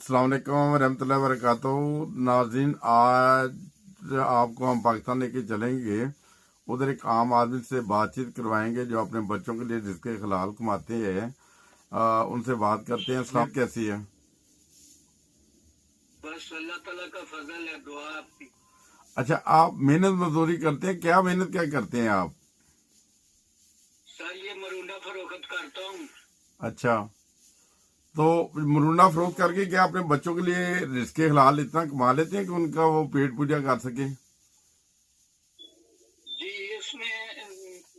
अस्सलाम वालेकुम रहमतुल्लाहि व बरकातहू। नाज़रीन, आज आपको हम पाकिस्तान लेके चलेंगे। उधर एक आम आदमी से बातचीत करवाएंगे जो अपने बच्चों के लिए रिज़्क़ हलाल कमाते हैं। उनसे बात करते हैं। सब कैसी है? बस अल्लाह ताला का फजल है, दुआ आपकी। अच्छा, आप मेहनत मजदूरी करते हैं? क्या मेहनत क्या करते हैं आप? सर ये मरूंडा फरोख्त करता हूँ। अच्छा, तो मरूना फरोख्त करके क्या अपने बच्चों के लिए रिज़्क़ हलाल इतना कमा लेते हैं कि उनका वो पेट पूजा कर सके? जी, इसमें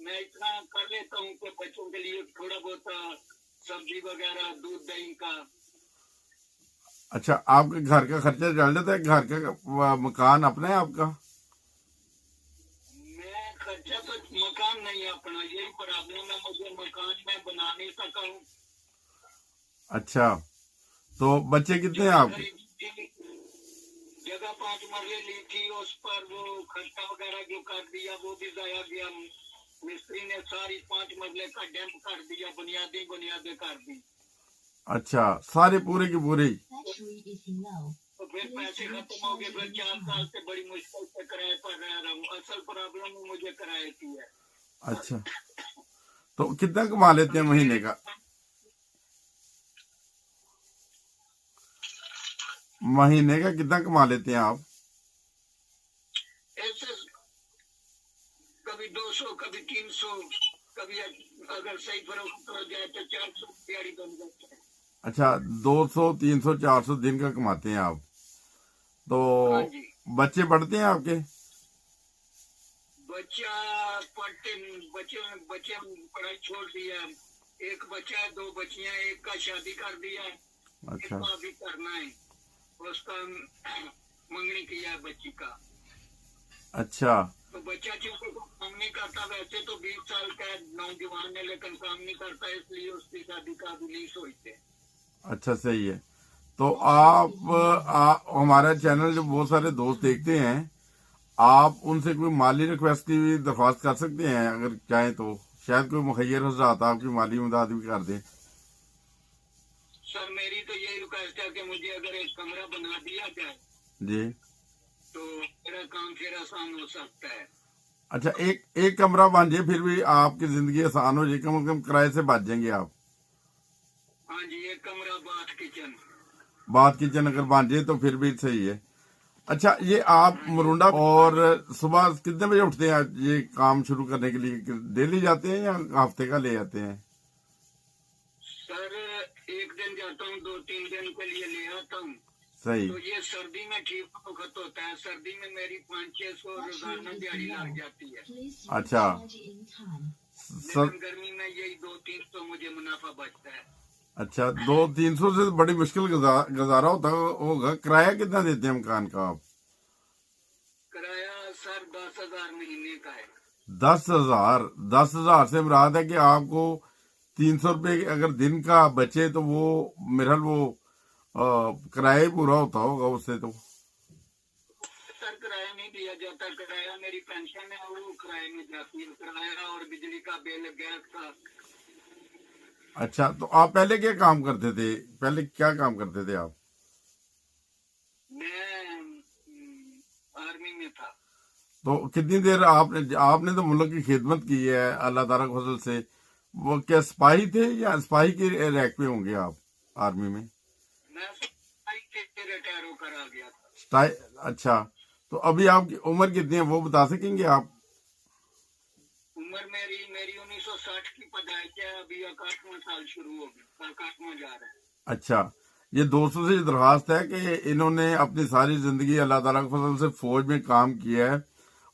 मैं इतना कर लेता हूँ कि बच्चों के लिए थोड़ा बहुत सब्जी वगैरह, दूध दही का। अच्छा, आपके घर का खर्चा चल जाता है? घर का मकान अपना है आपका? मैं खर्चा तो मकान नहीं है अपना, यही प्रॉब्लम है, मुझे मकान में बना नहीं सका हूँ। अच्छा, तो बच्चे कितने हैं जगह आपके? खरीदी थी, जगह 5 मरले ली थी, उस पर वो खर्चा वगैरह जो कर दिया वो भी जाया गया। मिस्त्री ने सारी 5 मरले का डैम्प कर दिया, बुनियादें कर दी। अच्छा, सारे पूरे की पूरे ही? तो फिर पैसे खत्म हो गए। फिर 4 साल से बड़ी मुश्किल से किराए पर रह रहा हूँ। असल प्रॉब्लम मुझे किराए की है। अच्छा, तो कितना कमा लेते हैं अब महीने मेरे का? महीने का कितना कमा लेते हैं आप? ऐसे कभी 200, कभी 300, कभी अगर सही फरोख्त हो जाए तो 400 दिहाड़ी बन जाता है। अच्छा, 200, 300, 400 दिन का कमाते हैं आप? तो हाँ जी। बच्चे पढ़ते हैं आपके? बच्चा पढ़ते बच्चे बच्चे पढ़ाई छोड़ दिया। एक बच्चा है, 2 बच्चियां, एक का शादी कर दिया, एक अच्छा का अभी करना है। उसका मंगनी किया है बच्ची का। अच्छा तो बच्चा चूंकि काम नहीं करता, वैसे तो 20 साल का नौजवान है लेकिन काम नहीं करता, इसलिए उसकी शादी का रिलीज हुई थे। अच्छा, सही है। तो हमारा चैनल जो बहुत सारे दोस्त देखते हैं, आप उनसे कोई माली रिक्वेस्ट की भी दरख्वास्त कर सकते हैं अगर चाहें तो। शायद कोई मुखैर हजरात आपकी माली मदद भी कर दें। सर मेरी तो यही रिक्वेस्ट है कि मुझे अगर एक कमरा बना दिया जाए जी। तो मेरा काम फिर आसान हो सकता है। अच्छा, एक एक कमरा बन जाए फिर भी आपकी जिंदगी आसान हो जाए, कम से कम किराए से बच जाएंगे आप। हाँ जी, एक कमरा, बाथ, किचन। बात किचन अगर बन जाए तो फिर भी सही है। अच्छा, ये आप हाँ जी। मुरुंडा और सुबह कितने बजे उठते हैं ये काम शुरू करने के लिए? डेली जाते हैं या हफ्ते का ले जाते हैं? सर एक दिन जाता हूँ, 2-3 दिन के लिए ले आता हूँ। सही। तो ये सर्दी में ठीक वक्त होता है। सर्दी में मेरी 500-600 रोजाना दिहाड़ी लग जाती है। अच्छा, सर। लेकिन गर्मी में यही 200-300 मुझे मुनाफा बचता है। अच्छा, 200-300 से बड़ी मुश्किल गुजारा होता होगा। किराया कितना देते हैं मकान का आप? किराया सर 10,000 महीने का है। 10,000? 10,000 से मुराद है कि आपको 300 रुपये अगर दिन का बचे तो वो मेरा वो किराया ही पूरा होता होगा उससे तो। सर किराया नहीं दिया जाता, किराया मेरी पेंशन है वो किराए में जाती है, किराया और बिजली का बिल, गैस का। अच्छा, तो आप पहले क्या काम करते थे? पहले क्या काम करते थे आप? मैं आर्मी में था। तो कितनी देर आपने आपने तो मुल्क की खिदमत की है अल्लाह ताला के फजल से। वो क्या सिपाही थे या सिपाही के रैंक पे होंगे आप आर्मी में? मैं सिपाही के रिटायर होकर आ गया था। अच्छा, तो अभी आपकी उम्र कितनी है वो बता सकेंगे आप? उम्र मेरी मेरी 1960 की पैदाइश है, अभी 61वां साल शुरू हो गया, 61वां जा रहा है। अच्छा, ये दोस्तों से दरख्वास्त है कि इन्होंने अपनी सारी जिंदगी अल्लाह ताला के फजल से फौज में काम किया है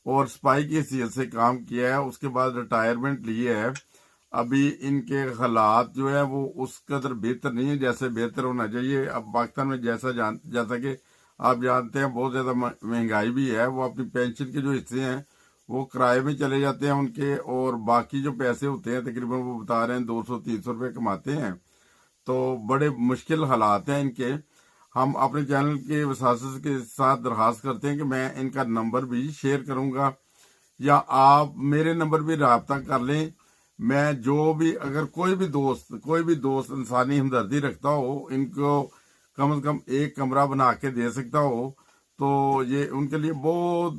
और सिपाही की हैसियत से काम किया है, उसके बाद रिटायरमेंट ली है। अभी इनके हालात जो है वो उस कदर बेहतर नहीं है जैसे बेहतर होना चाहिए। अब पाकिस्तान में जैसा कि आप जानते हैं बहुत ज्यादा महंगाई भी है। वो अपनी पेंशन के जो हिस्से हैं वो किराए में चले जाते हैं उनके, और बाकी जो पैसे होते हैं तकरीबन वो बता रहे हैं 200-300 रुपये कमाते हैं। तो बड़े मुश्किल हालात हैं इनके। हम अपने चैनल के वसासत के साथ दरख्वास्त करते हैं कि मैं इनका नंबर भी शेयर करूंगा या आप मेरे नंबर भी रब्ता कर लें। मैं जो भी अगर कोई भी दोस्त इंसानी हमदर्दी रखता हो, इनको कम से कम एक कमरा बना के दे सकता हो, तो ये उनके लिए बहुत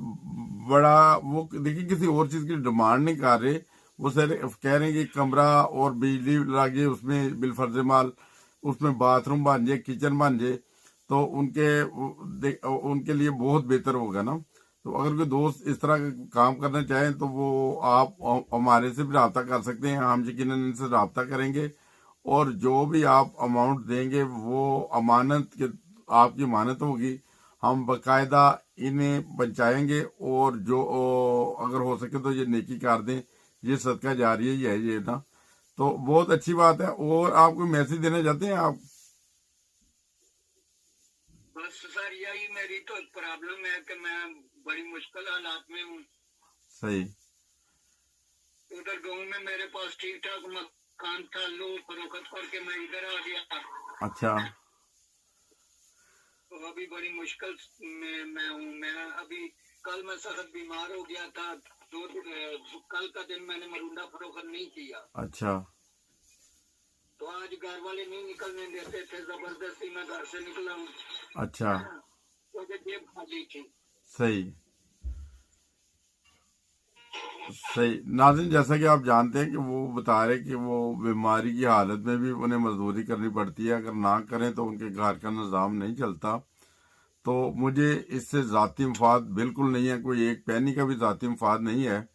बड़ा, वो देखिए किसी और चीज की डिमांड नहीं कर रहे, वो सर कह रहे हैं कि कमरा और बिजली लगे उसमें बिलफर्ज माल, उसमें बाथरूम बन जाए, किचन बन जाए, तो उनके लिए बहुत बेहतर होगा ना। तो अगर कोई दोस्त इस तरह का काम करना चाहें तो वो आप हमारे से भी रब्ता कर सकते हैं, हम यकीनन इनसे रब्ता करेंगे, और जो भी आप अमाउंट देंगे वो अमानत के, आपकी अमानत होगी, हम बकायदा इन्हें बचाएंगे, और जो अगर हो सके तो ये नेकी कर दें, ये सदका जारी ही है ये ना। तो बहुत अच्छी बात है। और आप कोई मैसेज देना चाहते हैं आप? बस सर यही मेरी तो प्रॉब्लम है कि मैं बड़ी मुश्किल हालात में हूँ। सही। उधर गांव में मेरे पास ठीक ठाक मकान था, लो फरोख्त करके मैं इधर आ गया। अच्छा। तो अभी बड़ी मुश्किल में मैं हूँ। मैं अभी कल मैं सख्त बीमार हो गया था, कल का दिन मैंने मरुंडा फरोख्त नहीं किया। अच्छा। तो आज घर वाले नहीं निकलने देते थे, जबरदस्ती मैं घर से निकला हूँ। अच्छा। क्योंकि जेब खाली थी। सही। सही नाज़रीन, जैसा कि आप जानते हैं कि वो बता रहे कि वो बीमारी की हालत में भी उन्हें मजदूरी करनी पड़ती है, अगर ना करें तो उनके घर का निज़ाम नहीं चलता। तो मुझे इससे ज़ाती मफाद बिल्कुल नहीं है, कोई एक पैनी का भी ज़ाती मफाद नहीं है।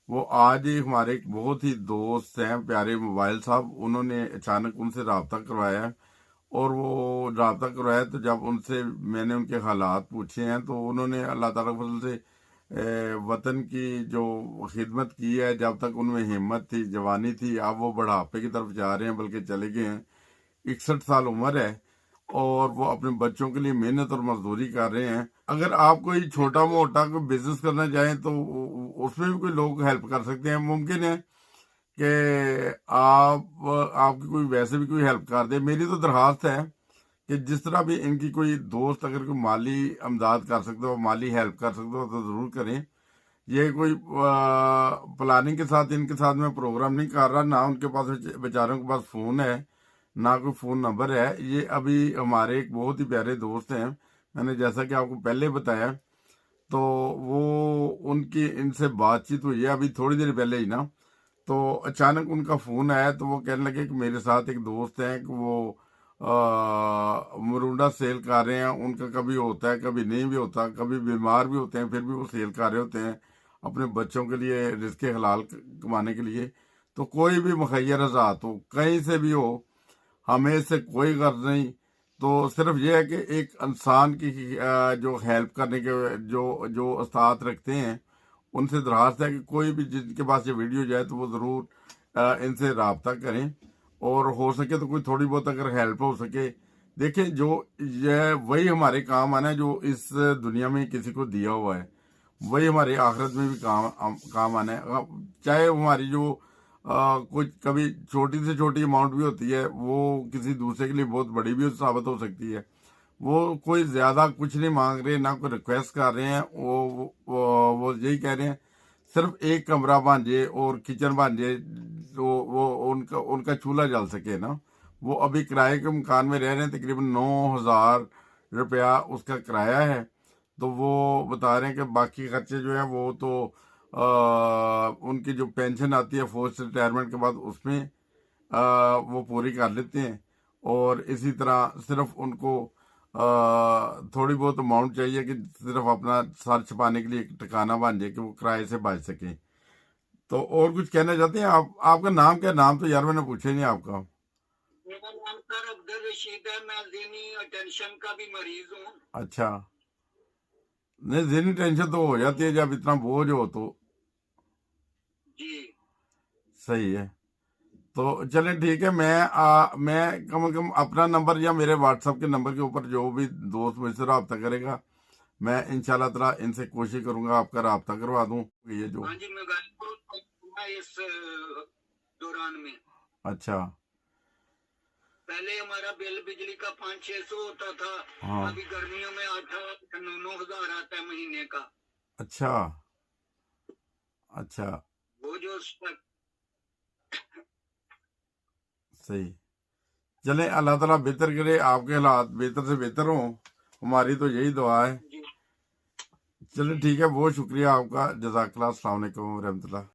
वो आज ही हमारे एक बहुत ही दोस्त हैं प्यारे मोबाइल साहब, उन्होंने अचानक उनसे रब्ता करवाया है, और वो रब्ता करवाया तो जब उनसे मैंने उनके हालात पूछे हैं तो उन्होंने अल्लाह ताला के फजल से वतन की जो खिदमत की है, जब तक उनमें हिम्मत थी, जवानी थी, अब वो बुढ़ापे की तरफ जा रहे हैं, बल्कि चले गए हैं। 61 साल उम्र है, और वो अपने बच्चों के लिए मेहनत और मजदूरी कर रहे हैं। अगर आप कोई छोटा मोटा कोई बिजनेस करना चाहें तो उसमें भी कोई लोग हेल्प कर सकते हैं। मुमकिन है कि आपकी कोई वैसे भी कोई हेल्प कर दे। मेरी तो दरख्वास्त है कि जिस तरह भी इनकी कोई दोस्त अगर कोई माली अमदाद कर सकते हो, माली हेल्प कर सकते हो, तो ज़रूर करें। ये कोई प्लानिंग के साथ इनके साथ मैं प्रोग्राम नहीं कर रहा, ना उनके पास बेचारों के पास फ़ोन है, ना कोई फ़ोन नंबर है। ये अभी हमारे एक बहुत ही प्यारे दोस्त हैं, मैंने जैसा कि आपको पहले बताया, तो वो उनकी इनसे बातचीत हुई है अभी थोड़ी देर पहले ही ना। तो अचानक उनका फ़ोन आया, तो वो कहने लगे कि मेरे साथ एक दोस्त हैं कि वो मरुंडा सेल कर रहे हैं, उनका कभी होता है कभी नहीं भी होता, कभी बीमार भी होते हैं, फिर भी वो सेल कर रहे होते हैं अपने बच्चों के लिए, रिज़्क़ हलाल कमाने के लिए। तो कोई भी मुखैर ज़ात हो, कहीं से भी हो, हमें इससे कोई गर्ज नहीं। तो सिर्फ ये है कि एक इंसान की जो हेल्प करने के जो जो उस्ताद रखते हैं, उनसे दरख्वास्त है कि कोई भी जिनके पास ये वीडियो जाए तो वो ज़रूर इनसे रब्ता करें, और हो सके तो कोई थोड़ी बहुत अगर हेल्प हो सके। देखिए, जो ये वही हमारे काम आना है जो इस दुनिया में किसी को दिया हुआ है, वही हमारे आखिरत में भी काम आना है। चाहे हमारी जो कुछ कभी छोटी से छोटी अमाउंट भी होती है, वो किसी दूसरे के लिए बहुत बड़ी भी साबित हो सकती है। वो कोई ज्यादा कुछ नहीं मांग रहे, ना कोई रिक्वेस्ट कर रहे हैं, वो यही कह रहे हैं सिर्फ एक कमरा बन जाए और किचन बन जाए, तो वो उनका उनका चूल्हा जल सके ना। वो अभी किराए के मकान में रह रहे हैं, तकरीबन 9,000 रुपया उसका किराया है। तो वो बता रहे हैं कि बाकी खर्चे जो है वो तो उनकी जो पेंशन आती है फोर्स रिटायरमेंट के बाद, उसमें वो पूरी कर लेते हैं। और इसी तरह सिर्फ उनको थोड़ी बहुत अमाउंट चाहिए कि सिर्फ अपना सर छुपाने के लिए एक ठिकाना बन जाए कि वो किराए से बच सके। तो और कुछ कहना चाहते हैं आप? आपका नाम क्या? नाम तो यार मैंने पूछा ही नहीं आपका। मेरा नाम सर अब्दुल रशीद है, मैं ज़हनी टेंशन का भी मरीज हूँ। अच्छा। नहीं, ज़हनी टेंशन तो हो जाती है जब इतना बोझ हो तो। जी सही है। तो चलें ठीक है, मैं कम से कम अपना नंबर या मेरे व्हाट्सएप के नंबर के ऊपर जो भी दोस्त मुझसे रब्ता करेगा, मैं इंशाल्लाह ताला इनसे कोशिश करूंगा आपका रब्ता करवा दूं। ये जो हाँ जी, मैं गाजीपुर हूँ इस दौरान में। अच्छा। पहले हमारा बिल बिजली का 500-600 होता था, हाँ। अभी गर्मियों में 8-9 हजार आता है महीने का। अच्छा। अच्छा। वो जो सही। चले, अल्लाह ताला बेहतर करे, आपके हालात बेहतर से बेहतर हों, हमारी तो यही दुआ है। जी। चले ठीक है, बहुत शुक्रिया आपका, जज़ाकल्लाह, अस्सलाम वालेकुम रहमतुल्लाह।